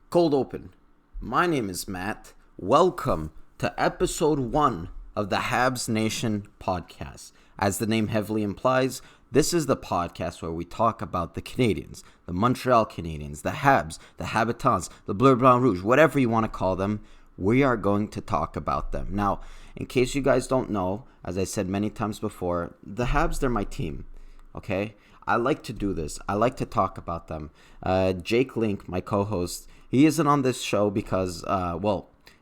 Cold Open. My name is Matt. Welcome to episode 1 of the HABSNATION podcast. As the name heavily implies, this is the podcast where we talk about the Canadiens, the Montreal Canadiens, the Habs, the Habitants, the Bleu Blanc Rouge, whatever you want to call them. We are going to talk about them. Now, in case you guys don't know, as I said many times before, the Habs, they're my team, okay? I like to do this. I like to talk about them. Jake Link, my co-host, he isn't on this show because,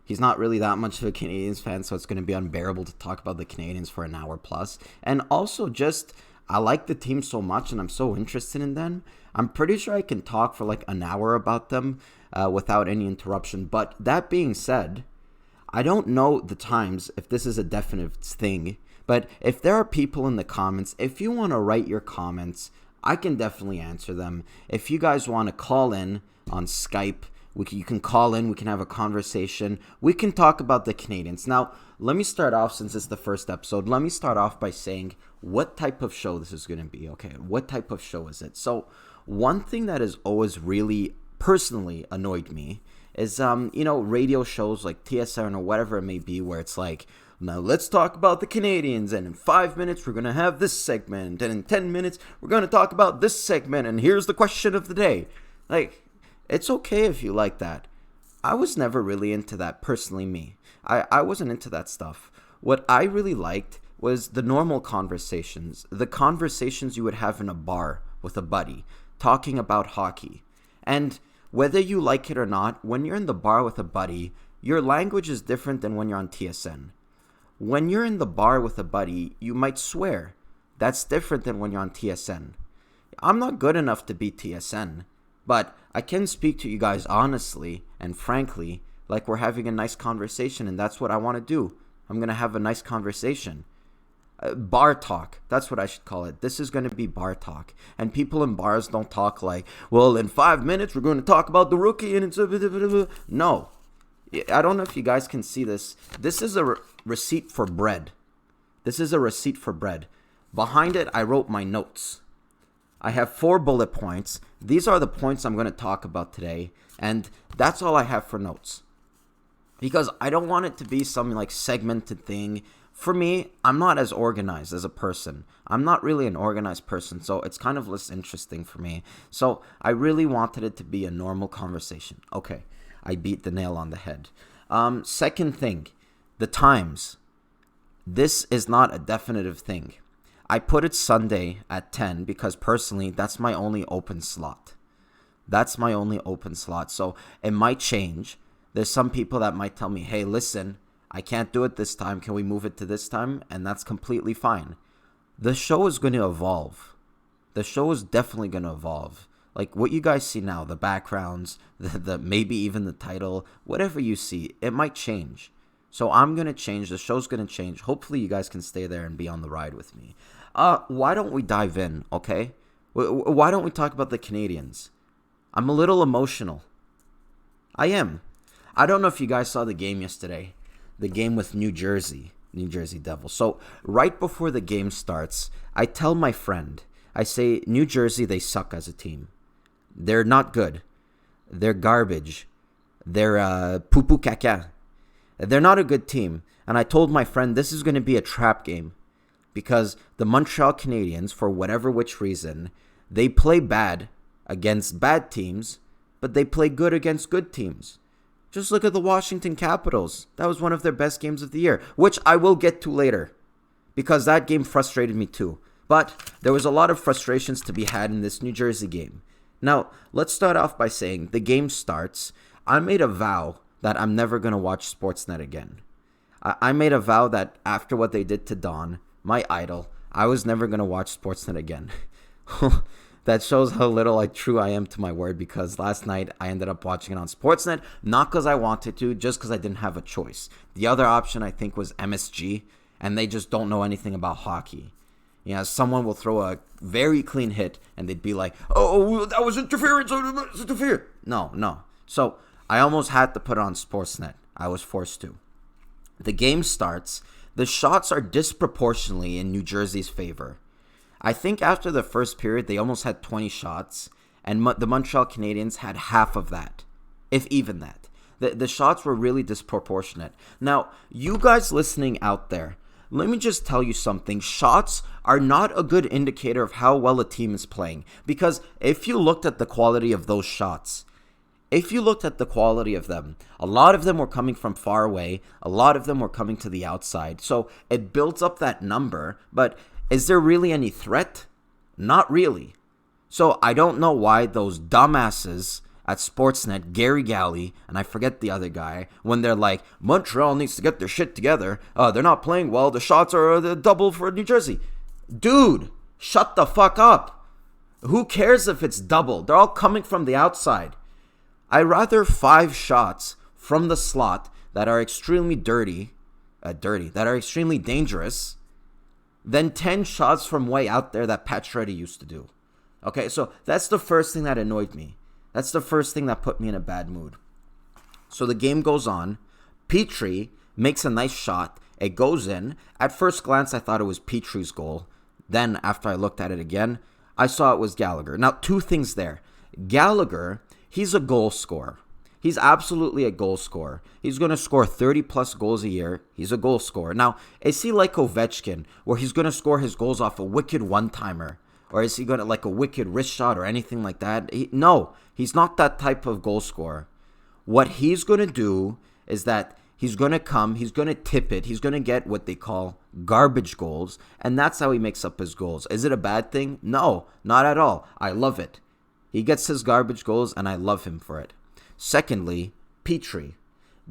he's not really that much of a Canadiens fan, so it's going to be unbearable to talk about the Canadiens for an hour plus. And also I like the team so much and I'm so interested in them. I'm pretty sure I can talk for like an hour about them without any interruption. But that being said, I don't know the times if this is a definite thing. But if there are people in the comments, if you want to write your comments, I can definitely answer them. If you guys want to call in on Skype, you can call in, we can have a conversation, we can talk about the Canadiens. Now, let me start off, since it's the first episode, let me start off by saying what type of show this is going to be, okay? What type of show is it? So, one thing that has always really personally annoyed me is, radio shows like TSN or whatever it may be, where it's like, now let's talk about the Canadiens, and in 5 minutes we're going to have this segment, and in 10 minutes we're going to talk about this segment, and here's the question of the day. Like, it's okay if you like that. I was never really into that, personally me. I wasn't into that stuff. What I really liked was the normal conversations, the conversations you would have in a bar with a buddy, talking about hockey. And whether you like it or not, when you're in the bar with a buddy, your language is different than when you're on TSN. When you're in the bar with a buddy, you might swear. That's different than when you're on TSN. I'm not good enough to be TSN, but I can speak to you guys honestly and frankly, like we're having a nice conversation, and that's what I want to do. I'm going to have a nice conversation. Bar talk, that's what I should call it. This is going to be bar talk. And people in bars don't talk like, well, in 5 minutes we're going to talk about the rookie and it's no. I don't know if you guys can see this. This is a receipt for bread. This is a receipt for bread. Behind it, I wrote my notes. I have 4 bullet points. These are the points I'm going to talk about today. And that's all I have for notes. Because I don't want it to be some like segmented thing. For me, I'm not as organized as a person. I'm not really an organized person, so it's kind of less interesting for me. So I really wanted it to be a normal conversation. Okay, I beat the nail on the head. Second thing, the times. This is not a definitive thing. I put it Sunday at 10 because personally, that's my only open slot. That's my only open slot, so it might change. There's some people that might tell me, hey, listen, I can't do it this time. Can we move it to this time? And that's completely fine. The show is going to evolve. The show is definitely going to evolve. Like what you guys see now, the backgrounds, the maybe even the title, whatever you see, it might change. So I'm going to change. The show's going to change. Hopefully you guys can stay there and be on the ride with me. Why don't we dive in, okay? Why don't we talk about the Canadiens? I'm a little emotional. I am. I don't know if you guys saw the game yesterday. The game with New Jersey Devils. So right before the game starts, I tell my friend, I say, New Jersey, they suck as a team. They're not good. They're garbage. They're poo-poo caca. They're not a good team. And I told my friend this is going to be a trap game because the Montreal Canadiens, for whatever which reason, they play bad against bad teams, but they play good against good teams. Just look at the Washington Capitals. That was one of their best games of the year, which I will get to later because that game frustrated me too. But there was a lot of frustrations to be had in this New Jersey game. Now, let's start off by saying the game starts. I made a vow that I'm never going to watch Sportsnet again. I made a vow that after what they did to Don, my idol, I was never going to watch Sportsnet again. That shows how little true I am to my word because last night I ended up watching it on Sportsnet, not because I wanted to, just because I didn't have a choice. The other option I think was MSG, and they just don't know anything about hockey. You know, someone will throw a very clean hit and they'd be like, oh, that was interference. No. So I almost had to put it on Sportsnet. I was forced to. The game starts. The shots are disproportionately in New Jersey's favor. I think after the first period, they almost had 20 shots, and the Montreal Canadiens had half of that. if even that. The shots were really disproportionate. Now, you guys listening out there, let me just tell you something. Shots are not a good indicator of how well a team is playing. Because if you looked at the quality of those shots, if you looked at the quality of them, a lot of them were coming from far away. A lot of them were coming to the outside. So it builds up that number. But is there really any threat? Not really. So I don't know why those dumbasses at Sportsnet, Gary Galley, and I forget the other guy, when they're like, Montreal needs to get their shit together. They're not playing well. The shots are the double for New Jersey. Dude, shut the fuck up. Who cares if it's double? They're all coming from the outside. I rather 5 shots from the slot that are extremely that are extremely dangerous, than 10 shots from way out there that Pacioretty used to do. Okay, so that's the first thing that annoyed me. That's the first thing that put me in a bad mood. So the game goes on. Petrie makes a nice shot. It goes in. At first glance, I thought it was Petrie's goal. Then, after I looked at it again, I saw it was Gallagher. Now, 2 things there. Gallagher, he's a goal scorer. He's absolutely a goal scorer. He's going to score 30-plus goals a year. He's a goal scorer. Now, is he like Ovechkin, where he's going to score his goals off a wicked one-timer? Or is he going to like a wicked wrist shot or anything like that? No, he's not that type of goal scorer. What he's going to do is that he's going to come, he's going to tip it, he's going to get what they call garbage goals, and that's how he makes up his goals. Is it a bad thing? No, not at all. I love it. He gets his garbage goals, and I love him for it. Secondly, Petrie.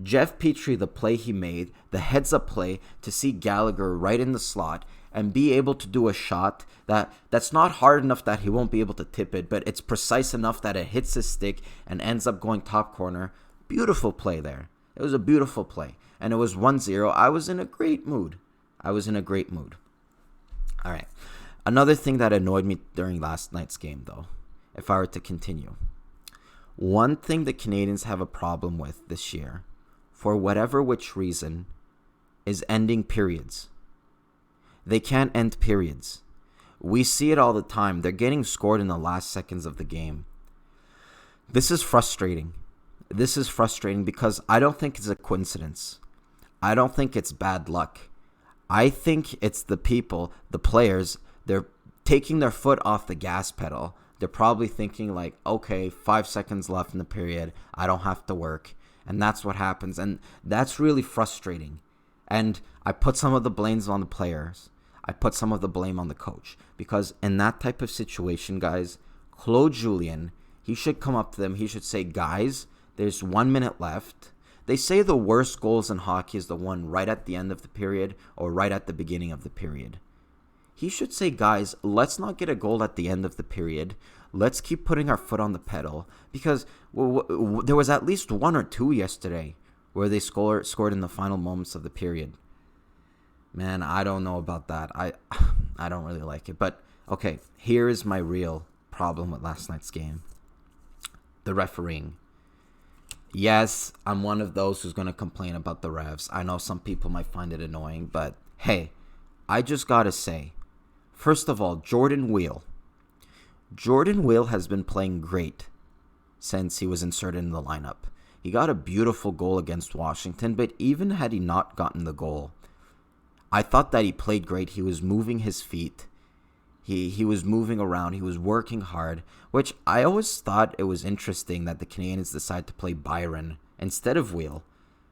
Jeff Petrie, the play he made, the heads-up play to see Gallagher right in the slot and be able to do a shot that's not hard enough that he won't be able to tip it, but it's precise enough that it hits his stick and ends up going top corner. Beautiful play there. It was a beautiful play. And it was 1-0. I was in a great mood. All right. Another thing that annoyed me during last night's game, though, if I were to continue. One thing the Canadiens have a problem with this year, for whatever which reason, is ending periods. They can't end periods. We see it all the time. They're getting scored in the last seconds of the game. This is frustrating. Because I don't think it's a coincidence. I don't think it's bad luck. I think it's the people, the players, they're taking their foot off the gas pedal. They're probably thinking like, okay, 5 seconds left in the period. I don't have to work. And that's what happens. And that's really frustrating. And I put some of the blames on the players. I put some of the blame on the coach. Because in that type of situation, guys, Claude Julien, he should come up to them. He should say, guys, there's 1 minute left. They say the worst goals in hockey is the one right at the end of the period or right at the beginning of the period. He should say, guys, let's not get a goal at the end of the period. Let's keep putting our foot on the pedal. Because there was at least 1 or 2 yesterday where they scored in the final moments of the period. Man, I don't know about that. I don't really like it. But, okay, here is my real problem with last night's game. The refereeing. Yes, I'm one of those who's going to complain about the refs. I know some people might find it annoying, but hey, I just got to say, first of all, Jordan Weal. Jordan Weal has been playing great since he was inserted in the lineup. He got a beautiful goal against Washington, but even had he not gotten the goal, I thought that he played great. He was moving his feet. He was moving around. He was working hard, which I always thought it was interesting that the Canadiens decided to play Byron instead of Weal.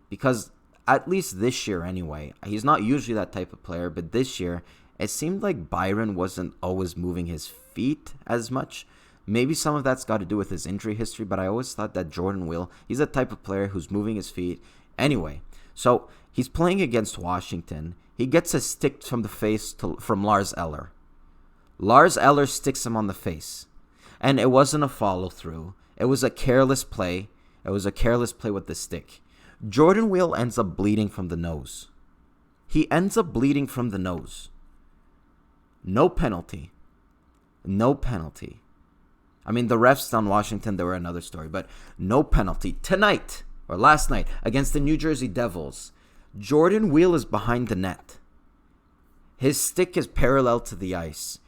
Because at least this year anyway, he's not usually that type of player, but this year it seemed like Byron wasn't always moving his feet as much. Maybe some of that's got to do with his injury history, but I always thought that Jordan Weal, he's a type of player who's moving his feet. Anyway, so he's playing against Washington. He gets a stick from the face from Lars Eller. Lars Eller sticks him on the face. And it wasn't a follow-through. It was a careless play. It was a careless play with the stick. Jordan Weal ends up bleeding from the nose. He ends up bleeding from the nose. No penalty. No penalty. I mean, the refs on Washington, they were another story, but no penalty. Tonight, or last night, against the New Jersey Devils, Jordan Weal is behind the net. His stick is parallel to the ice.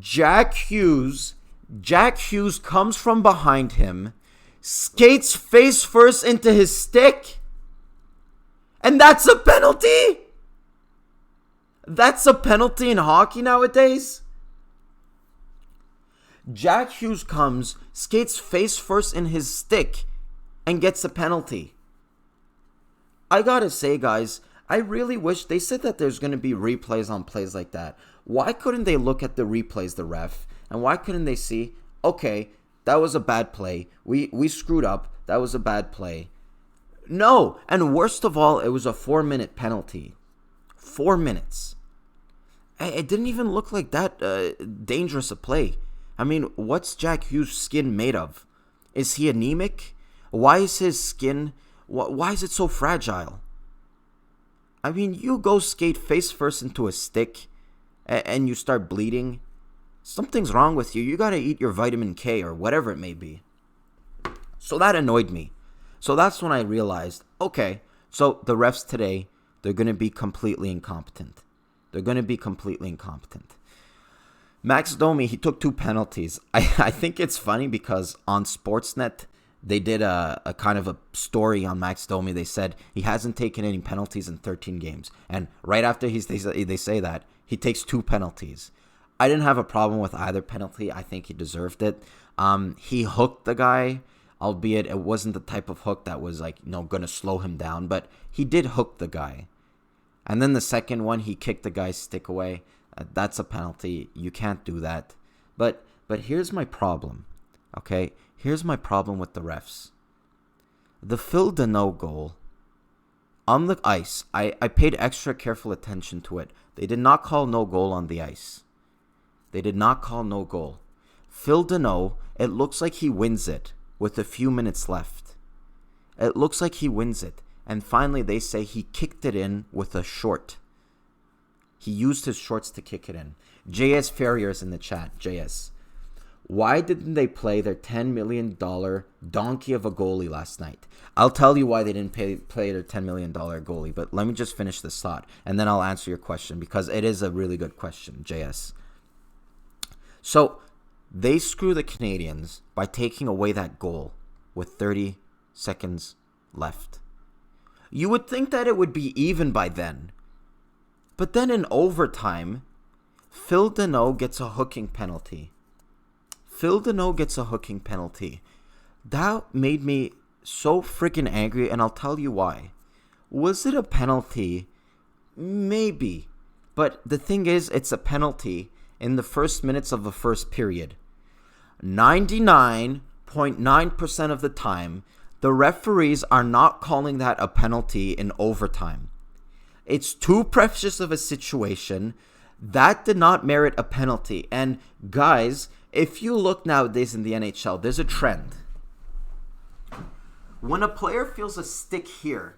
Jack Hughes comes from behind him, skates face first into his stick. And that's a penalty? That's a penalty in hockey nowadays? Jack Hughes comes, skates face first in his stick, and gets a penalty. I gotta say, guys, I really wish they said that there's going to be replays on plays like that. Why couldn't they look at the replays, the ref, and why couldn't they see, okay, that was a bad play. We screwed up. That was a bad play. No, and worst of all, it was a 4-minute penalty. 4 minutes. It didn't even look like that dangerous a play. I mean, what's Jack Hughes' skin made of? Is he anemic? Why is his skin, why is it so fragile? I mean, you go skate face first into a stick and you start bleeding. Something's wrong with you. You got to eat your vitamin K or whatever it may be. So that annoyed me. So that's when I realized, okay, so the refs today, they're going to be completely incompetent. They're going to be completely incompetent. Max Domi, he took 2 penalties. I think it's funny because on Sportsnet, they did a kind of a story on Max Domi. They said he hasn't taken any penalties in 13 games. And right after they say that, he takes 2 penalties. I didn't have a problem with either penalty. I think he deserved it. He hooked the guy, albeit it wasn't the type of hook that was like, going to slow him down. But he did hook the guy. And then the second one, he kicked the guy's stick away. That's a penalty. You can't do that. But here's my problem, okay? Here's my problem with the refs. The Phil Deneau goal on the ice, I paid extra careful attention to it. They did not call no goal on the ice. They did not call no goal. Phil Deneau, it looks like he wins it with a few minutes left. It looks like he wins it. And finally, they say he kicked it in with a short. He used his shorts to kick it in. JS Ferrier's in the chat. JS, why didn't they play their $10 million donkey of a goalie last night? I'll tell you why they didn't play their $10 million goalie, but let me just finish this thought, and then I'll answer your question, because it is a really good question, JS. So, they screw the Canadiens by taking away that goal with 30 seconds left. You would think that it would be even by then. But then in overtime, Phil Deneau gets a hooking penalty. That made me so freaking angry, and I'll tell you why. Was it a penalty? Maybe. But the thing is, it's a penalty in the first minutes of the first period. 99.9% of the time, the referees are not calling that a penalty in overtime. It's too precious of a situation. That did not merit a penalty. And guys, if you look nowadays in the NHL, there's a trend. When a player feels a stick here,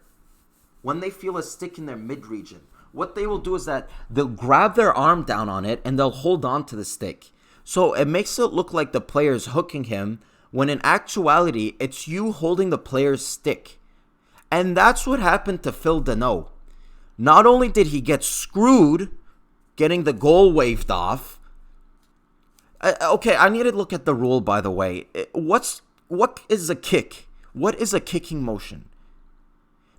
when they feel a stick in their mid-region, what they will do is that they'll grab their arm down on it and they'll hold on to the stick. So it makes it look like the player's hooking him, when in actuality, it's you holding the player's stick. And that's what happened to Phil Deneau. Not only did he get screwed, getting the goal waved off. Okay, I need to look at the rule, by the way. What is a kick? What is a kicking motion?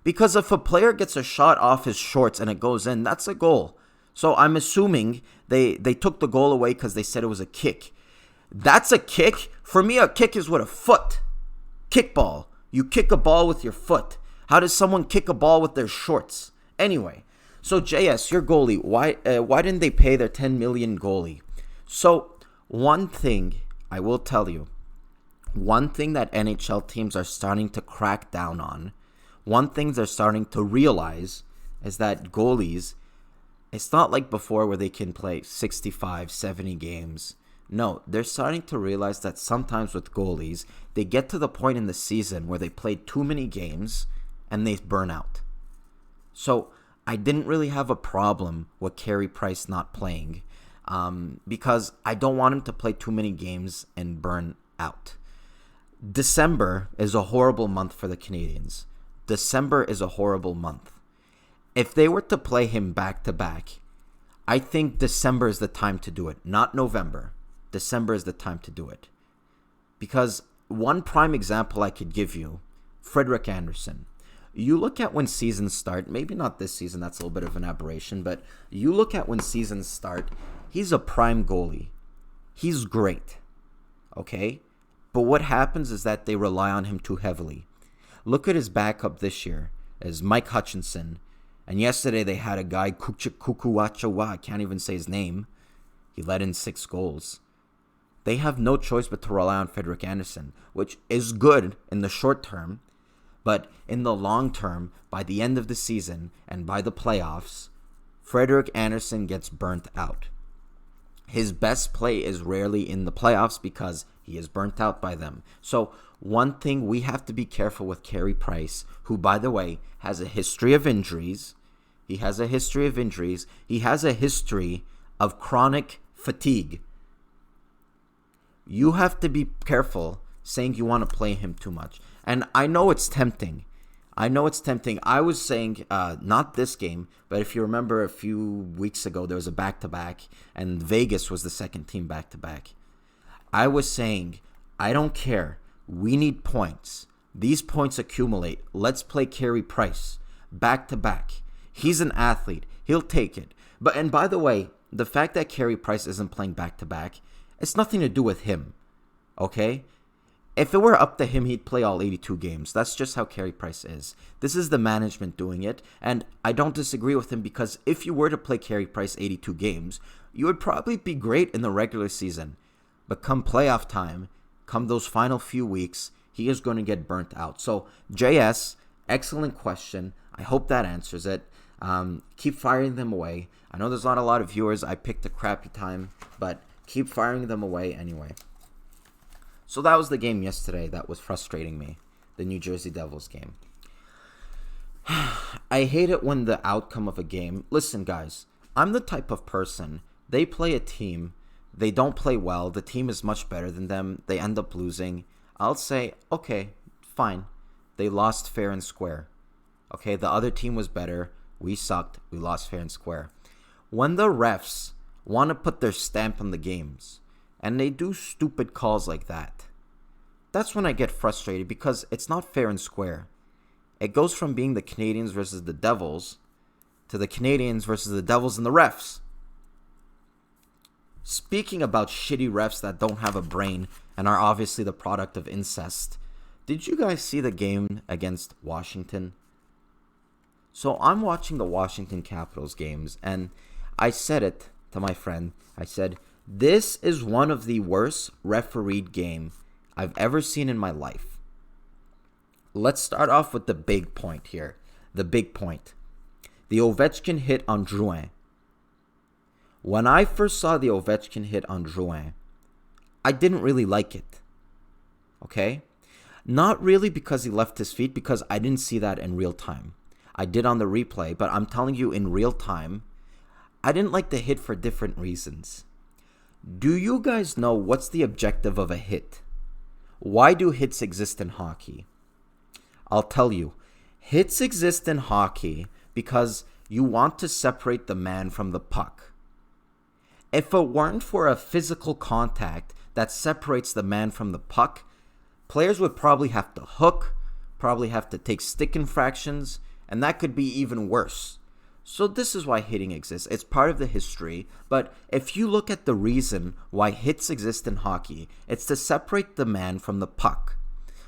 Because if a player gets a shot off his shorts and it goes in, that's a goal. So I'm assuming they took the goal away because they said it was a kick. That's a kick? For me, a kick is with a foot. Kickball. You kick a ball with your foot. How does someone kick a ball with their shorts? Anyway, so JS, your goalie, why didn't they pay their $10 million goalie? So one thing I will tell you, one thing that NHL teams are starting to crack down on, one thing they're starting to realize is that goalies, it's not like before where they can play 65, 70 games. No, they're starting to realize that sometimes with goalies, they get to the point in the season where they play too many games and they burn out. So I didn't really have a problem with Carey Price not playing because I don't want him to play too many games and burn out. December is a horrible month for the Canadiens. December is a horrible month. If they were to play him back-to-back, I think December is the time to do it, not November. December is the time to do it. Because one prime example I could give you, Frederik Andersen. You look at when seasons start, maybe not this season, that's a little bit of an aberration, but you look at when seasons start, he's a prime goalie. He's great, okay? But what happens is that they rely on him too heavily. Look at his backup this year as Mike Hutchinson. And yesterday they had a guy, Kukuwachawa, I can't even say his name. He let in 6 goals. They have no choice but to rely on Frederik Andersen, which is good in the short term. But in the long term, by the end of the season and by the playoffs, Frederik Andersen gets burnt out. His best play is rarely in the playoffs because he is burnt out by them. So one thing we have to be careful with Carey Price, who, by the way, has a history of injuries. He has a history of chronic fatigue. You have to be careful saying you want to play him too much. And I know it's tempting. I was saying, not this game, but if you remember a few weeks ago, there was a back-to-back, and Vegas was the second team back-to-back. I was saying, I don't care. We need points. These points accumulate. Let's play Carey Price back-to-back. He's an athlete. He'll take it. And by the way, the fact that Carey Price isn't playing back-to-back, it's nothing to do with him, okay? If it were up to him, he'd play all 82 games. That's just how Carey Price is. This is the management doing it, and I don't disagree with him because if you were to play Carey Price 82 games, you would probably be great in the regular season. But come playoff time, come those final few weeks, he is going to get burnt out. So, JS, excellent question. I hope that answers it. Keep firing them away. I know there's not a lot of viewers. I picked a crappy time, but keep firing them away anyway. So that was the game yesterday that was frustrating me, the New Jersey Devils game. I hate it when the outcome of a game... Listen, guys, I'm the type of person, they play a team, they don't play well, the team is much better than them, they end up losing. I'll say, okay, fine, they lost fair and square. Okay, the other team was better, we sucked, we lost fair and square. When the refs want to put their stamp on the games, and they do stupid calls like that, that's when I get frustrated because it's not fair and square. It goes from being the Canadiens versus the Devils to the Canadiens versus the Devils and the refs. Speaking about shitty refs that don't have a brain and are obviously the product of incest, did you guys see the game against Washington? So I'm watching the Washington Capitals games, and I said it to my friend. I said, this is one of the worst refereed game I've ever seen in my life. Let's start off with the big point here. The big point. The Ovechkin hit on Drouin. When I first saw the Ovechkin hit on Drouin, I didn't really like it. Okay? Not really because he left his feet, because I didn't see that in real time. I did on the replay, but I'm telling you in real time, I didn't like the hit for different reasons. Do you guys know what's the objective of a hit? Why do hits exist in hockey? I'll tell you. Hits exist in hockey because you want to separate the man from the puck. If it weren't for a physical contact that separates the man from the puck, players would probably have to hook, probably have to take stick infractions, and that could be even worse. So this is why hitting exists. It's part of the history, but if you look at the reason why hits exist in hockey, it's to separate the man from the puck.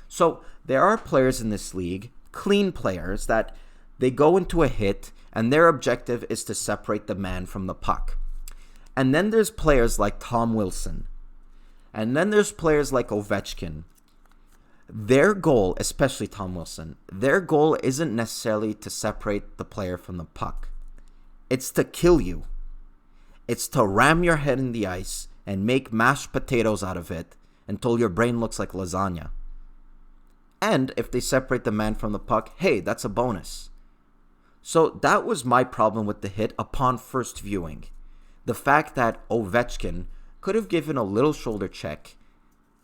So there are players in this league, clean players, that they go into a hit and their objective is to separate the man from the puck. And then there's players like Tom Wilson. And then there's players like Ovechkin. Their goal, especially Tom Wilson, their goal isn't necessarily to separate the player from the puck. It's to kill you. It's to ram your head in the ice and make mashed potatoes out of it until your brain looks like lasagna. And if they separate the man from the puck, hey, that's a bonus. So that was my problem with the hit upon first viewing. The fact that Ovechkin could have given a little shoulder check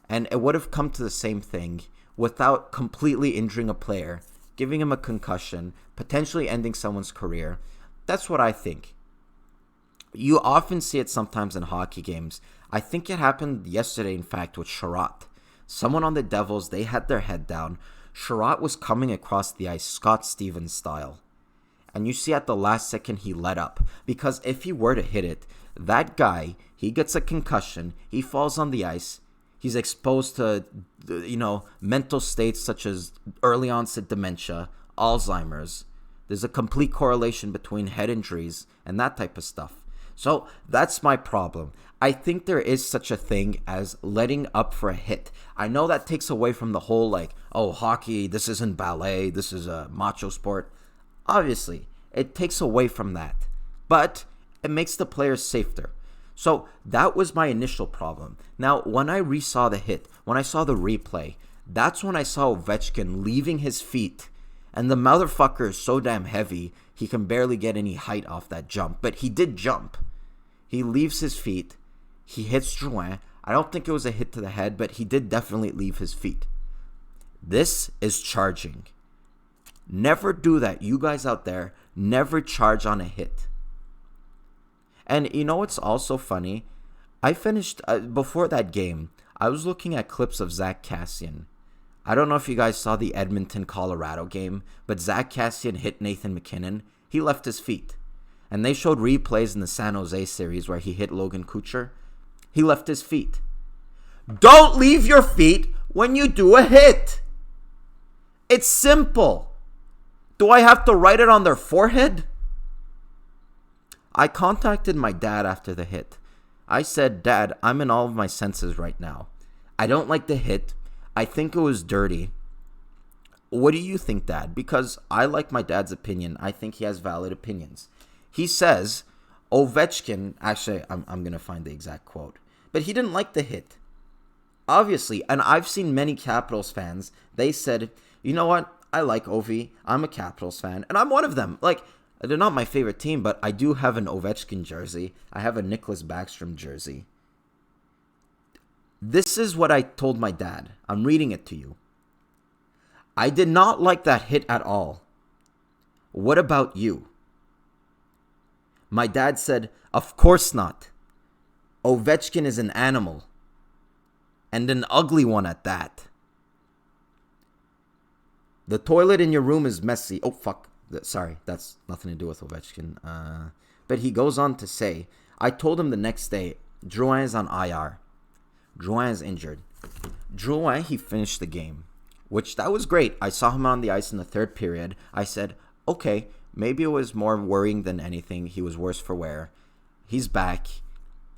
and it would have come to the same thing without completely injuring a player, giving him a concussion, potentially ending someone's career. That's what I think. You often see it sometimes in hockey games. I think it happened yesterday, in fact, with Chiarot. Someone on the Devils, they had their head down. Chiarot was coming across the ice, Scott Stevens style. And you see at the last second he let up. Because if he were to hit it, that guy, he gets a concussion, he falls on the ice, he's exposed to, mental states such as early onset dementia, Alzheimer's. There's a complete correlation between head injuries and that type of stuff. So that's my problem. I think there is such a thing as letting up for a hit. I know that takes away from the whole hockey, this isn't ballet, this is a macho sport. Obviously, it takes away from that. But it makes the players safer. So that was my initial problem. Now, when I resaw the hit, when I saw the replay, that's when I saw Ovechkin leaving his feet. And the motherfucker is so damn heavy, he can barely get any height off that jump. But he did jump. He leaves his feet. He hits Drouin. I don't think it was a hit to the head, but he did definitely leave his feet. This is charging. Never do that. You guys out there, never charge on a hit. And you know what's also funny? I finished, before that game, I was looking at clips of Zack Kassian. I don't know if you guys saw the Edmonton, Colorado game, but Zack Kassian hit Nathan MacKinnon. He left his feet. And they showed replays in the San Jose series where he hit Logan Couture. He left his feet. Don't leave your feet when you do a hit. It's simple. Do I have to write it on their forehead? I contacted my dad after the hit. I said, Dad, I'm in all of my senses right now. I don't like the hit. I think it was dirty. What do you think, Dad? Because I like my dad's opinion. I think he has valid opinions. He says, Ovechkin, actually, I'm going to find the exact quote, but he didn't like the hit. Obviously, and I've seen many Capitals fans, they said, you know what? I like Ovi. I'm a Capitals fan, and I'm one of them. They're not my favorite team, but I do have an Ovechkin jersey. I have a Nicklas Backstrom jersey. This is what I told my dad. I'm reading it to you. I did not like that hit at all. What about you? My dad said, of course not. Ovechkin is an animal. And an ugly one at that. The toilet in your room is messy. Oh, fuck. Sorry, that's nothing to do with Ovechkin. But he goes on to say, I told him the next day, Drouin is on IR. Drouin is injured. Drouin, he finished the game, which that was great. I saw him on the ice in the third period. I said, okay, maybe it was more worrying than anything. He was worse for wear. He's back.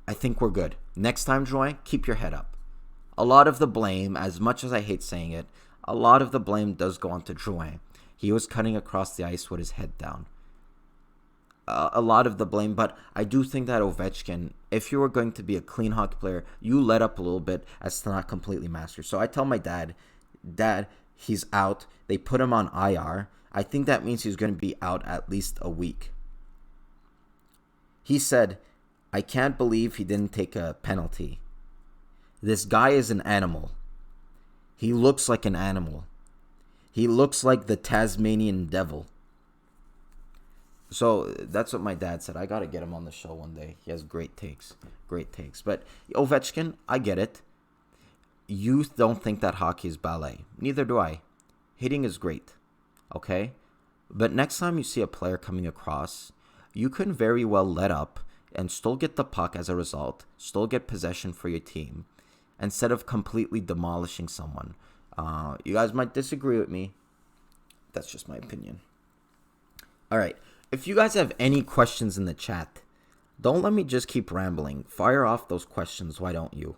I think we're good. Next time, Drouin, keep your head up. A lot of the blame, as much as I hate saying it, a lot of the blame does go on to Drouin. He was cutting across the ice with his head down. A lot of the blame, but I do think that Ovechkin, if you were going to be a clean hockey player, you let up a little bit as to not completely master. So I tell my dad, he's out. They put him on IR. I think that means he's going to be out at least a week. He said, I can't believe he didn't take a penalty. This guy is an animal. He looks like an animal. He looks like the Tasmanian devil. So that's what my dad said. I got to get him on the show one day. He has great takes. Great takes. But Ovechkin, I get it. You don't think that hockey is ballet. Neither do I. Hitting is great. Okay? But next time you see a player coming across, you can very well let up and still get the puck as a result, still get possession for your team, instead of completely demolishing someone. You guys might disagree with me. That's just my opinion. All right. If you guys have any questions in the chat, don't let me just keep rambling. Fire off those questions, why don't you?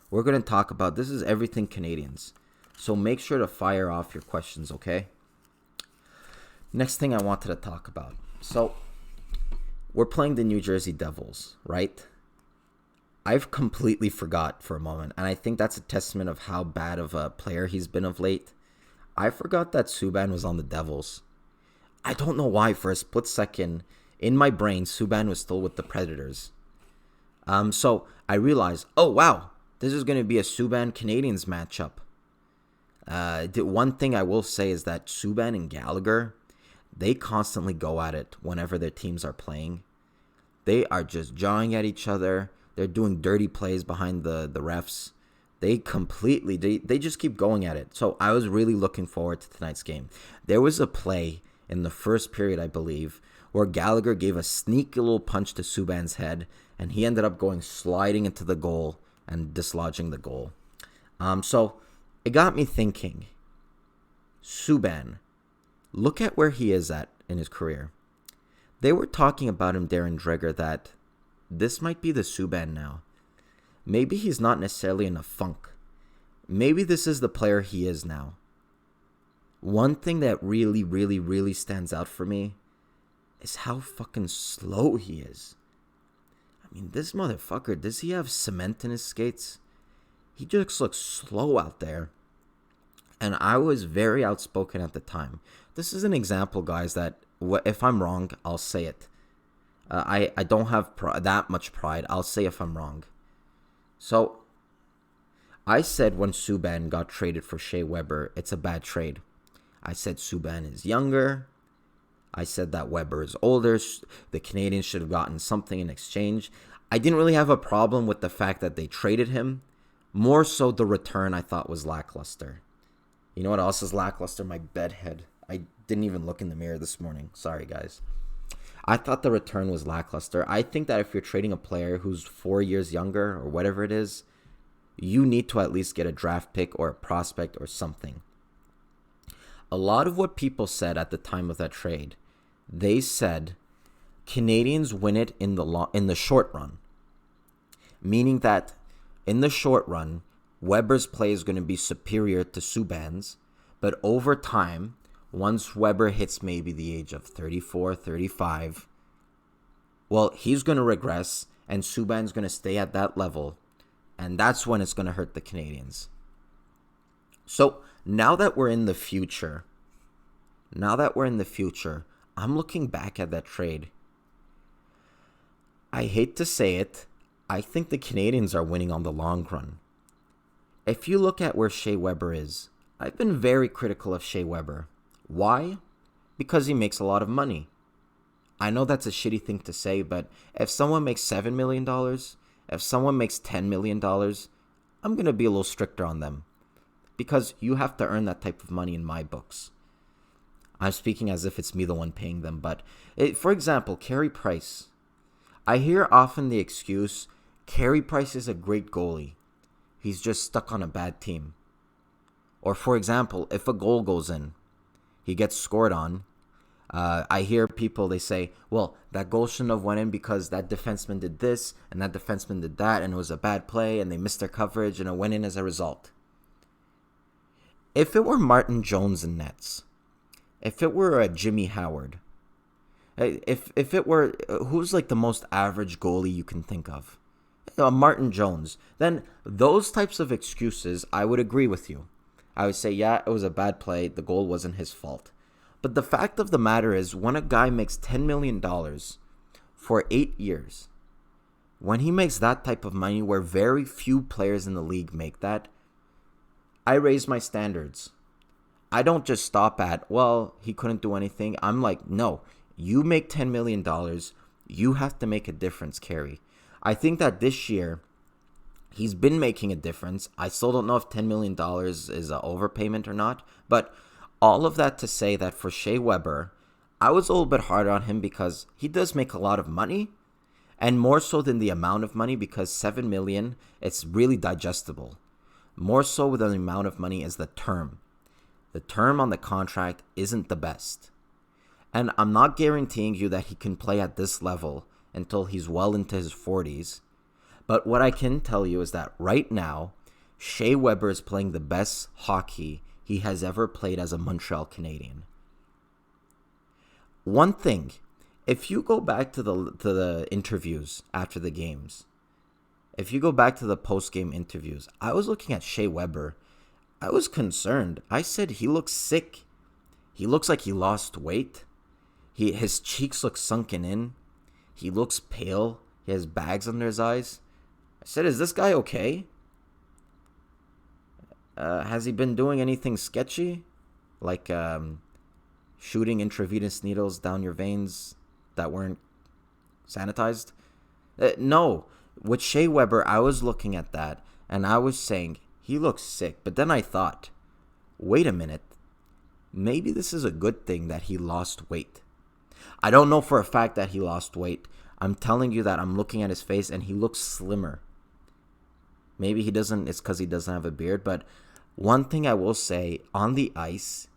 We're going to talk about, this is everything Canadiens. So make sure to fire off your questions, okay? Next thing I wanted to talk about. So, we're playing the New Jersey Devils, right? I've completely forgot for a moment, and I think that's a testament of how bad of a player he's been of late. I forgot that Subban was on the Devils. I don't know why. For a split second, in my brain, Subban was still with the Predators. So I realized, oh wow, this is going to be a Subban Canadiens matchup. The one thing I will say is that Subban and Gallagher, they constantly go at it whenever their teams are playing. They are just jawing at each other. They're doing dirty plays behind the refs. They just keep going at it. So I was really looking forward to tonight's game. There was a play in the first period, I believe, where Gallagher gave a sneaky little punch to Subban's head, and he ended up going sliding into the goal and dislodging the goal. So it got me thinking, Subban, look at where he is at in his career. They were talking about him, Darren Dreger, that this might be the Subban now. Maybe he's not necessarily in a funk. Maybe this is the player he is now. One thing that really, really, really stands out for me is how fucking slow he is. I mean, this motherfucker, does he have cement in his skates? He just looks slow out there. And I was very outspoken at the time. This is an example, guys, that if I'm wrong, I'll say it. I don't have that much pride. I'll say if I'm wrong. So, I said when Subban got traded for Shea Weber, it's a bad trade. I said Subban is younger. I said that Weber is older. The Canadiens should have gotten something in exchange. I didn't really have a problem with the fact that they traded him. More so the return I thought was lackluster. You know what else is lackluster? My bedhead. I didn't even look in the mirror this morning. Sorry, guys. I thought the return was lackluster. I think that if you're trading a player who's 4 years younger or whatever it is, you need to at least get a draft pick or a prospect or something. A lot of what people said at the time of that trade, they said Canadiens win it in the short run. Meaning that in the short run, Weber's play is going to be superior to Subban's, but over time, once Weber hits maybe the age of 34, 35, well, he's going to regress and Subban's going to stay at that level, and that's when it's going to hurt the Canadiens. So now that we're in the future, I'm looking back at that trade. I hate to say it, I think the Canadiens are winning on the long run. If you look at where Shea Weber is, I've been very critical of Shea Weber. Why? Because he makes a lot of money. I know that's a shitty thing to say, but if someone makes $7 million, if someone makes $10 million, I'm going to be a little stricter on them. Because you have to earn that type of money in my books. I'm speaking as if it's me the one paying them, but for example, Carey Price. I hear often the excuse, Carey Price is a great goalie. He's just stuck on a bad team. Or for example, if a goal goes in, he gets scored on. I hear people, they say, well, that goal shouldn't have went in because that defenseman did this and that defenseman did that and it was a bad play and they missed their coverage and it went in as a result. If it were Martin Jones in nets, if it were Jimmy Howard, if it were, who's like the most average goalie you can think of? Martin Jones. Then those types of excuses, I would agree with you. I would say, yeah, it was a bad play. The goal wasn't his fault. But the fact of the matter is, when a guy makes $10 million for 8 years, when he makes that type of money where very few players in the league make that, I raise my standards. I don't just stop at, well, he couldn't do anything. I'm like, no, you make $10 million. You have to make a difference, Carey. I think that this year, he's been making a difference. I still don't know if $10 million is an overpayment or not. But all of that to say that for Shea Weber, I was a little bit hard on him because he does make a lot of money. And more so than the amount of money, because $7 million, it's really digestible. More so than the amount of money is the term. The term on the contract isn't the best. And I'm not guaranteeing you that he can play at this level until he's well into his 40s. But what I can tell you is that right now, Shea Weber is playing the best hockey he has ever played as a Montreal Canadien. One thing, if you go back to the interviews after the games, if you go back to the post-game interviews, I was looking at Shea Weber. I was concerned. I said he looks sick. He looks like he lost weight. His cheeks look sunken in. He looks pale. He has bags under his eyes. I said, is this guy okay? Has he been doing anything sketchy? Like shooting intravenous needles down your veins that weren't sanitized? No. With Shea Weber, I was looking at that, and I was saying, he looks sick. But then I thought, wait a minute. Maybe this is a good thing that he lost weight. I don't know for a fact that he lost weight. I'm telling you that I'm looking at his face and he looks slimmer. Maybe it's because he doesn't have a beard. But one thing I will say, on the ice,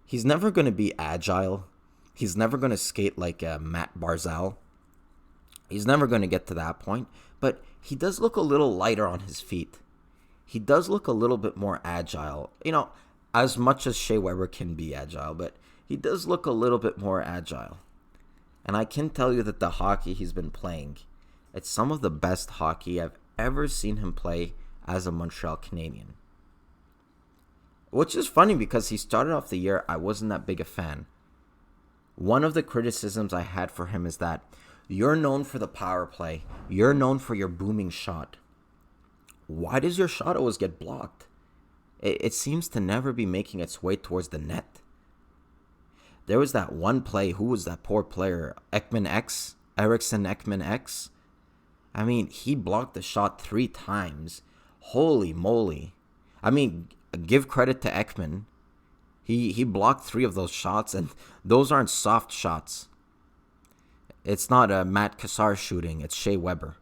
he's never going to be agile. He's never going to skate like Matt Barzal. He's never going to get to that point. But he does look a little lighter on his feet. He does look a little bit more agile. As much as Shea Weber can be agile, but he does look a little bit more agile. And I can tell you that the hockey he's been playing, it's some of the best hockey I've ever seen him play as a Montreal Canadien. Which is funny because he started off the year, I wasn't that big a fan. One of the criticisms I had for him is that you're known for the power play. You're known for your booming shot. Why does your shot always get blocked? It seems to never be making its way towards the net. There was that one play. Who was that poor player? Ekman X? Eriksson Ekman X? I mean, he blocked the shot 3 times. Holy moly. I mean, give credit to Ekman. He blocked 3 of those shots, and those aren't soft shots. It's not a Matt Kassar shooting. It's Shea Weber.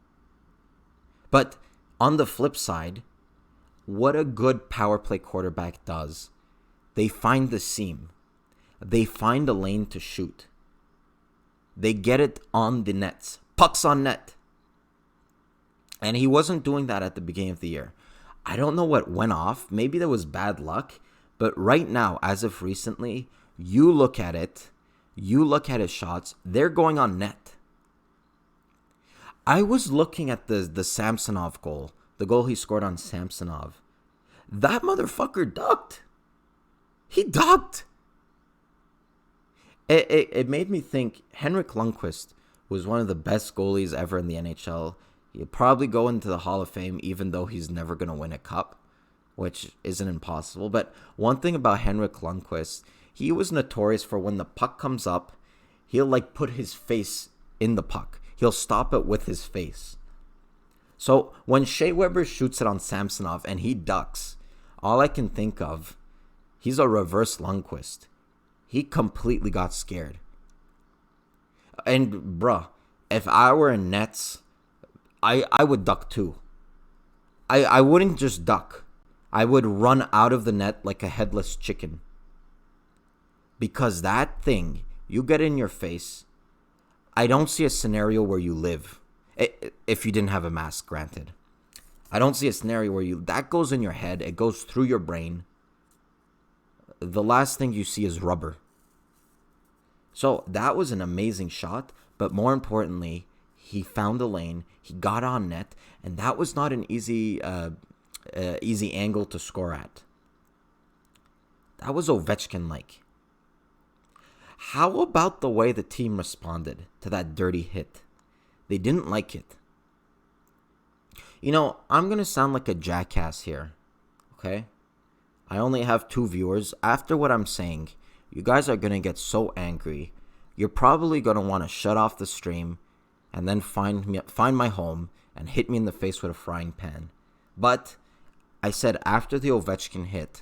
But on the flip side, what a good power play quarterback does. They find the seam. They find a lane to shoot. They get it on the nets. Pucks on net. And he wasn't doing that at the beginning of the year. I don't know what went off. Maybe there was bad luck. But right now, as of recently, you look at it. You look at his shots. They're going on net. I was looking at the Samsonov goal. The goal he scored on Samsonov. That motherfucker ducked. He ducked. It made me think Henrik Lundqvist was one of the best goalies ever in the NHL. He'll probably go into the Hall of Fame even though he's never going to win a cup, which isn't impossible. But one thing about Henrik Lundqvist, he was notorious for when the puck comes up, he'll put his face in the puck. He'll stop it with his face. So when Shea Weber shoots it on Samsonov and he ducks, all I can think of, he's a reverse Lundqvist. He completely got scared. And bruh, if I were in nets, I would duck too. I wouldn't just duck. I would run out of the net like a headless chicken. Because that thing, you get in your face, I don't see a scenario where you live. If you didn't have a mask, granted. I don't see a scenario where that goes in your head. It goes through your brain. The last thing you see is rubber. So that was an amazing shot. But more importantly, he found a lane. He got on net. And that was not an easy angle to score at. That was Ovechkin-like. How about the way the team responded to that dirty hit? They didn't like it. I'm going to sound like a jackass here, okay? I only have 2 viewers. After what I'm saying, you guys are going to get so angry. You're probably going to want to shut off the stream and then find my home and hit me in the face with a frying pan. But I said after the Ovechkin hit,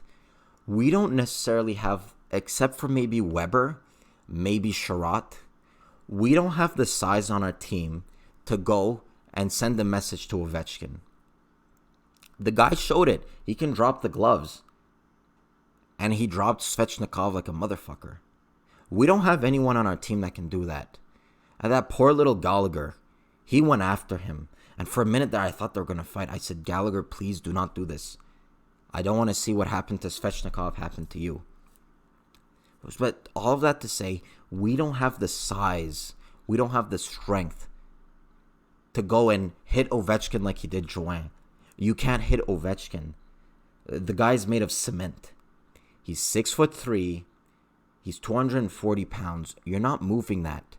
we don't necessarily have, except for maybe Weber, maybe Chiarot, we don't have the size on our team to go and send a message to Ovechkin. The guy showed it. He can drop the gloves. And he dropped Svechnikov like a motherfucker. We don't have anyone on our team that can do that. And that poor little Gallagher, he went after him. And for a minute there, I thought they were going to fight. I said, Gallagher, please do not do this. I don't want to see what happened to Svechnikov happen to you. But all of that to say, we don't have the size. We don't have the strength to go and hit Ovechkin like he did Drouin. You can't hit Ovechkin. The guy's made of cement. He's 6'3". He's 240 pounds. You're not moving that.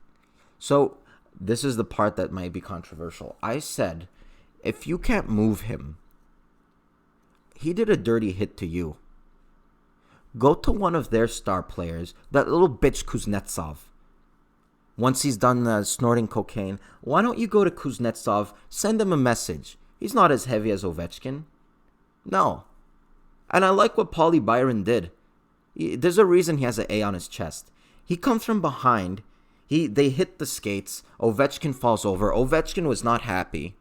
So this is the part that might be controversial. I said, if you can't move him, he did a dirty hit to you. Go to one of their star players, that little bitch Kuznetsov. Once he's done snorting cocaine, why don't you go to Kuznetsov, send him a message? He's not as heavy as Ovechkin. No. And I like what Paulie Byron did. There's a reason he has an A on his chest. He comes from behind. They hit the skates. Ovechkin falls over. Ovechkin was not happy.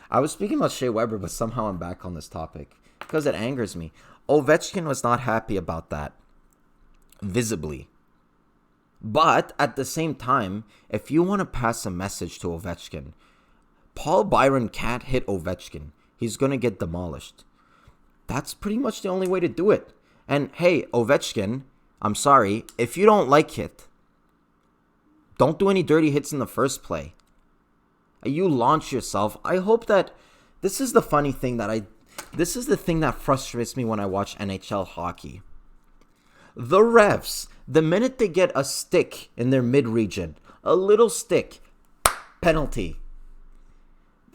I was speaking about Shea Weber, but somehow I'm back on this topic because it angers me. Ovechkin was not happy about that, visibly. But at the same time, if you want to pass a message to Ovechkin, Paul Byron can't hit Ovechkin. He's going to get demolished. That's pretty much the only way to do it. And hey, Ovechkin, I'm sorry, if you don't like it, don't do any dirty hits in the first play. You launch yourself. I hope that this is the funny thing this is the thing that frustrates me when I watch NHL hockey. The refs, the minute they get a stick in their mid-region, a little stick, penalty.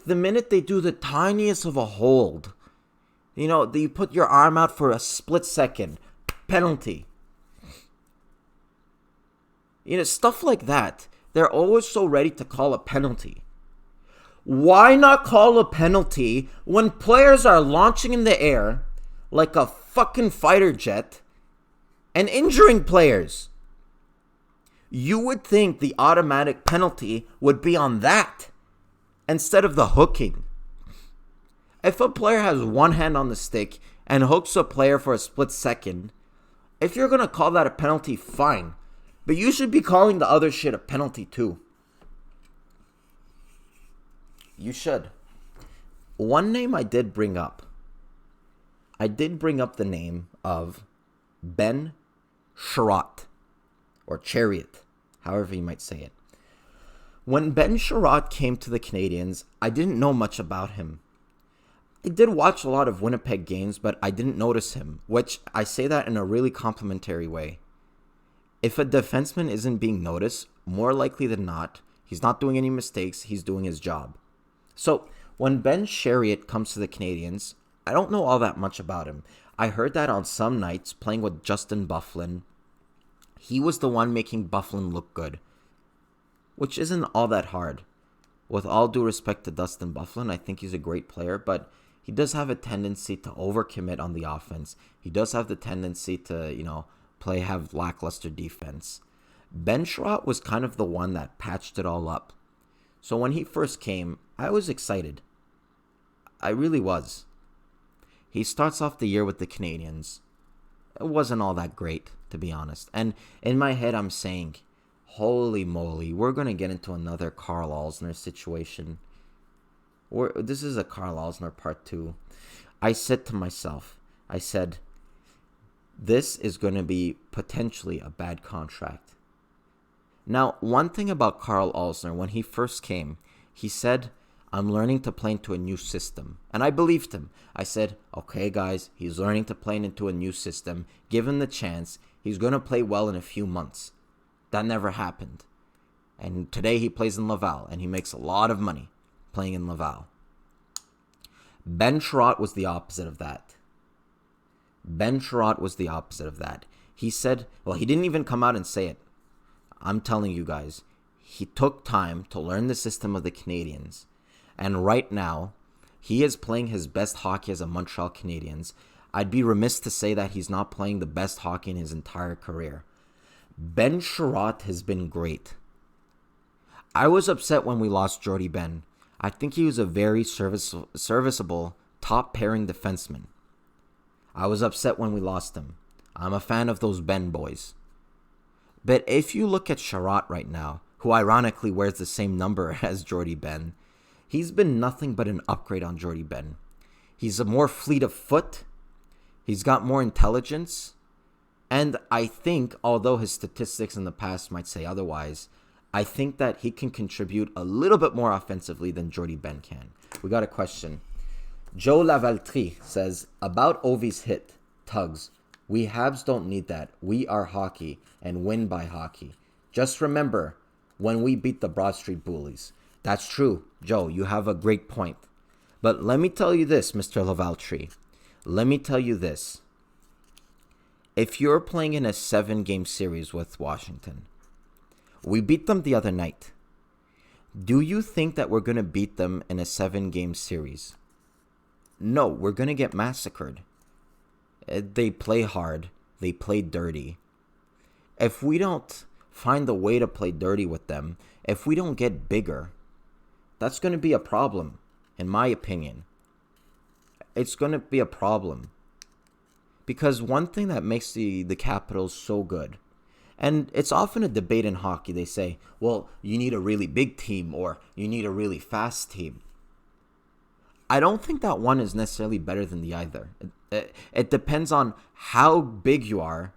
The minute they do the tiniest of a hold, you put your arm out for a split second, penalty. Stuff like that. They're always so ready to call a penalty. Why not call a penalty when players are launching in the air like a fucking fighter jet and injuring players? You would think the automatic penalty would be on that instead of the hooking. If a player has one hand on the stick and hooks a player for a split second, if you're going to call that a penalty, fine. But you should be calling the other shit a penalty too. You should. One name I did bring up. I did bring up the name of Ben Chiarot. Or Chariot. However you might say it. When Ben Chiarot came to the Canadiens, I didn't know much about him. I did watch a lot of Winnipeg games, but I didn't notice him. Which, I say that in a really complimentary way. If a defenseman isn't being noticed, more likely than not, he's not doing any mistakes, he's doing his job. So, when Ben Chiarot comes to the Canadiens, I don't know all that much about him. I heard that on some nights, playing with Justin Byfuglien, he was the one making Byfuglien look good. Which isn't all that hard. With all due respect to Dustin Byfuglien, I think he's a great player, but he does have a tendency to overcommit on the offense. He does have the tendency to, have lackluster defense. Ben Chiarot was kind of the one that patched it all up. So when he first came, I was excited. I really was. He starts off the year with the Canadiens. It wasn't all that great, to be honest. And in my head, I'm saying, holy moly, we're going to get into another Karl Alzner situation. This is a Karl Alzner part 2. I said to myself, this is going to be potentially a bad contract. Now, one thing about Karl Alzner, when he first came, he said, I'm learning to play into a new system. And I believed him. I said, okay, guys, he's learning to play into a new system. Give him the chance. He's going to play well in a few months. That never happened. And today he plays in Laval, and he makes a lot of money playing in Laval. Ben Chiarot was the opposite of that. He said, he didn't even come out and say it. I'm telling you guys, he took time to learn the system of the Canadiens. And right now, he is playing his best hockey as a Montreal Canadiens. I'd be remiss to say that he's not playing the best hockey in his entire career. Ben Chiarot has been great. I was upset when we lost Jordie Benn. I think he was a very serviceable top pairing defenseman. I was upset when we lost him. I'm a fan of those Ben boys. But if you look at Chiarot right now, who ironically wears the same number as Jordie Benn, he's been nothing but an upgrade on Jordie Benn. He's a more fleet of foot. He's got more intelligence. And I think, although his statistics in the past might say otherwise, I think that he can contribute a little bit more offensively than Jordie Benn can. We got a question. Joe Lavaltrie says, about Ovi's hit, tugs. We Habs don't need that. We are hockey and win by hockey. Just remember when we beat the Broad Street Bullies. That's true, Joe. You have a great point. But let me tell you this, Mr. Lavaltrie. Let me tell you this. If you're playing in a 7-game series with Washington, we beat them the other night. Do you think that we're going to beat them in a 7-game series? No, we're going to get massacred. They play hard. They play dirty. If we don't find a way to play dirty with them, if we don't get bigger, that's going to be a problem, in my opinion. It's going to be a problem. Because one thing that makes the Capitals so good, and it's often a debate in hockey, they say, well, you need a really big team or you need a really fast team. I don't think that one is necessarily better than the other. It depends on how big you are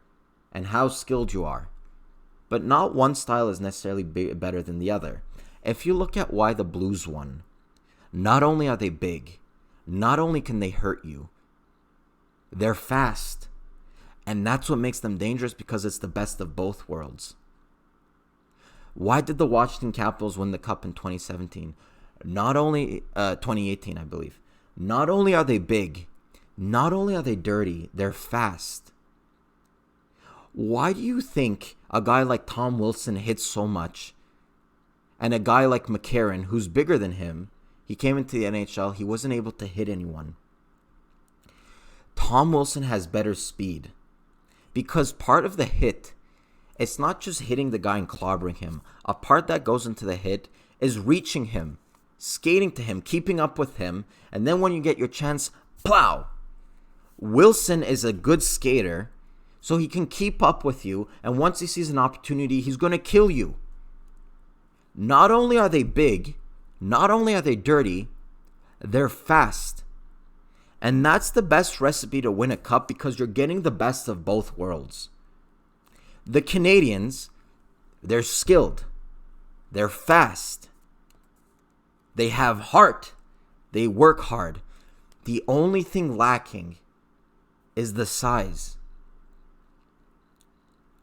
and how skilled you are. But not one style is necessarily better than the other. If you look at why the Blues won, not only are they big, not only can they hurt you, they're fast. And that's what makes them dangerous, because it's the best of both worlds. Why did the Washington Capitals win the Cup in 2017? Not only 2018, I believe. Not only are they big, not only are they dirty, they're fast. Why do you think a guy like Tom Wilson hits so much, and a guy like McCarron, who's bigger than him, he came into the NHL, he wasn't able to hit anyone? Tom Wilson has better speed, because part of the hit, it's not just hitting the guy and clobbering him. A part that goes into the hit is reaching him, skating to him, keeping up with him, and then when you get your chance, plow. Wilson is a good skater, so he can keep up with you, and once he sees an opportunity, he's going to kill you. Not only are they big, not only are they dirty, they're fast. And that's the best recipe to win a cup, because you're getting the best of both worlds. The Canadiens, they're skilled. They're fast. They have heart. They work hard. The only thing lacking is the size.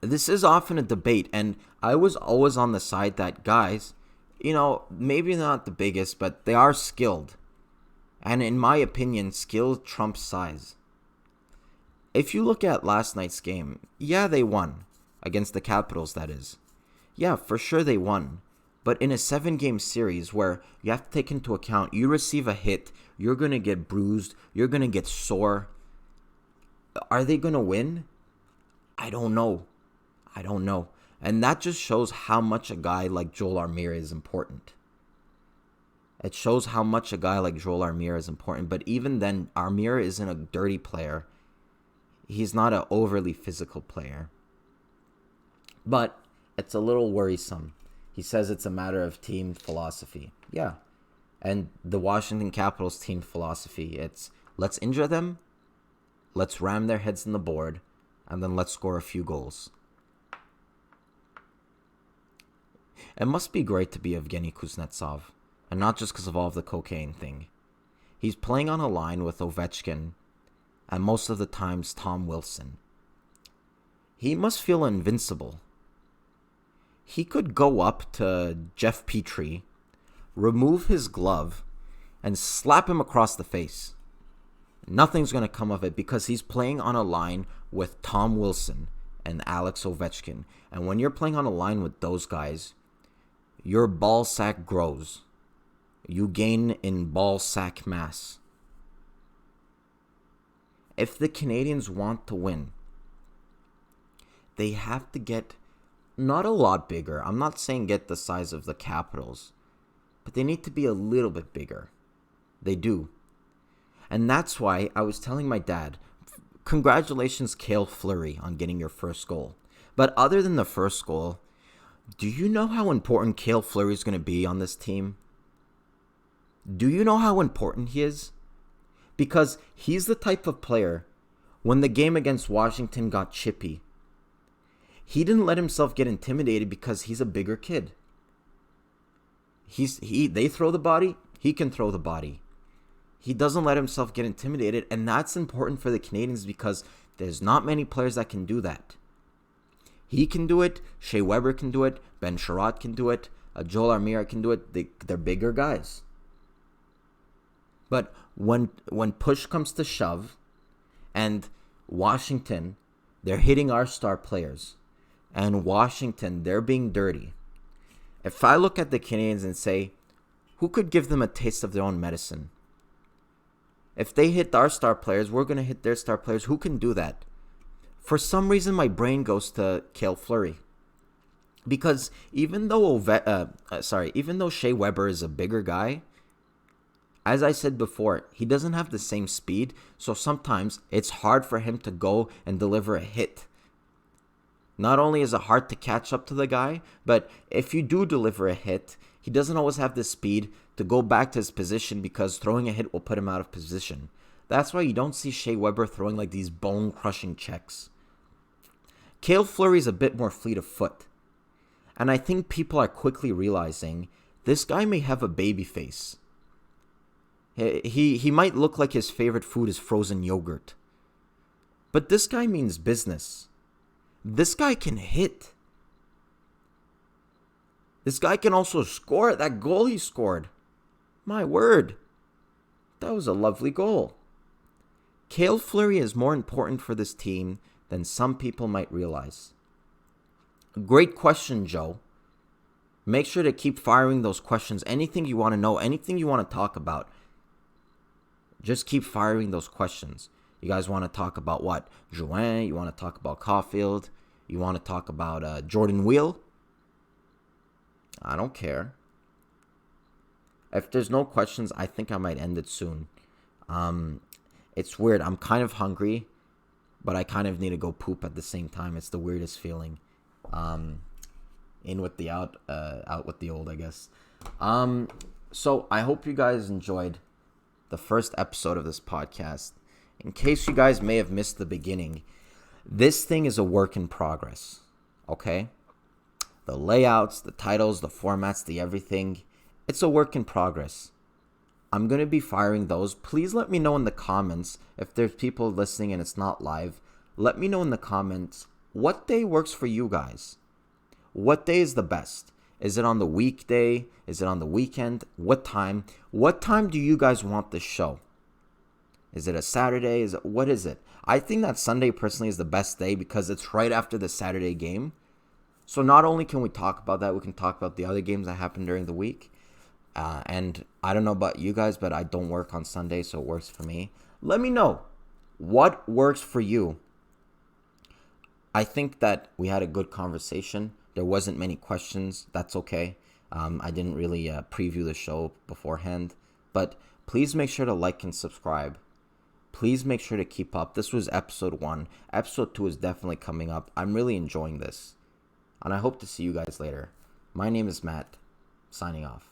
This is often a debate, and I was always on the side that guys, maybe not the biggest, but they are skilled. And in my opinion, skill trumps size. If you look at last night's game, yeah, they won. Against the Capitals, that is. Yeah, for sure they won. But in a 7-game series where you have to take into account, you receive a hit, you're going to get bruised, you're going to get sore. Are they going to win? I don't know. And that just shows how much a guy like Joel Armia is important. It shows how much a guy like Joel Armia is important. But even then, Armia isn't a dirty player. He's not an overly physical player. But it's a little worrisome. He says it's a matter of team philosophy. Yeah. And the Washington Capitals team philosophy, it's let's injure them, let's ram their heads in the board, and then let's score a few goals. It must be great to be Evgeny Kuznetsov. And not just because of all of the cocaine thing. He's playing on a line with Ovechkin, and most of the times Tom Wilson. He must feel invincible. He could go up to Jeff Petrie, remove his glove, and slap him across the face. Nothing's going to come of it, because he's playing on a line with Tom Wilson and Alex Ovechkin. And when you're playing on a line with those guys, your ball sack grows. You gain in ball sack mass. If the Canadiens want to win, they have to get not a lot bigger. I'm not saying get the size of the Capitals, but they need to be a little bit bigger. They do. And that's why I was telling my dad, congratulations, Cale Fleury, on getting your first goal. But other than the first goal, do you know how important Cale Fleury is going to be on this team? Do you know how important he is? Because he's the type of player, when the game against Washington got chippy, he didn't let himself get intimidated because he's a bigger kid. They throw the body, he can throw the body. He doesn't let himself get intimidated, and that's important for the Canadiens because there's not many players that can do that. He can do it, Shea Weber can do it, Ben Chiarot can do it, Joel Armia can do it. They're bigger guys. But when push comes to shove, and Washington, they're hitting our star players, and Washington, they're being dirty. If I look at the Canadiens and say, who could give them a taste of their own medicine? If they hit our star players, we're going to hit their star players. Who can do that? For some reason, my brain goes to Cale Fleury. Because even though Shea Weber is a bigger guy, as I said before, he doesn't have the same speed, so sometimes it's hard for him to go and deliver a hit. Not only is it hard to catch up to the guy, but if you do deliver a hit, he doesn't always have the speed to go back to his position because throwing a hit will put him out of position. That's why you don't see Shea Weber throwing like these bone-crushing checks. Cale Fleury is a bit more fleet of foot. And I think people are quickly realizing this guy may have a baby face. He might look like his favorite food is frozen yogurt. But this guy means business. This guy can hit. This guy can also score. That goal he scored. My word. That was a lovely goal. Cale Fleury is more important for this team than some people might realize. Great question, Joe. Make sure to keep firing those questions. Anything you want to know, anything you want to talk about, just keep firing those questions. You guys want to talk about what? Jouin? You want to talk about Caulfield? You want to talk about Jordan Wheel? I don't care. If there's no questions, I think I might end it soon. It's weird. I'm kind of hungry, but I kind of need to go poop at the same time. It's the weirdest feeling. In with the out with the old, I guess. So I hope you guys enjoyed the first episode of this podcast. In case you guys may have missed the beginning, this thing is a work in progress, okay? The layouts, the titles, the formats, the everything, it's a work in progress. I'm going to be firing those. Please let me know in the comments if there's people listening and it's not live. Let me know in the comments what day works for you guys. What day is the best? Is it on the weekday? Is it on the weekend? What time? What time do you guys want this show? Is it a Saturday? What is it? I think that Sunday personally is the best day because it's right after the Saturday game. So not only can we talk about that, we can talk about the other games that happen during the week. And I don't know about you guys, but I don't work on Sunday, so it works for me. Let me know what works for you. I think that we had a good conversation. There wasn't many questions. That's okay. I didn't really preview the show beforehand. But please make sure to like and subscribe. Please make sure to keep up. This was episode 1. Episode 2 is definitely coming up. I'm really enjoying this. And I hope to see you guys later. My name is Matt, signing off.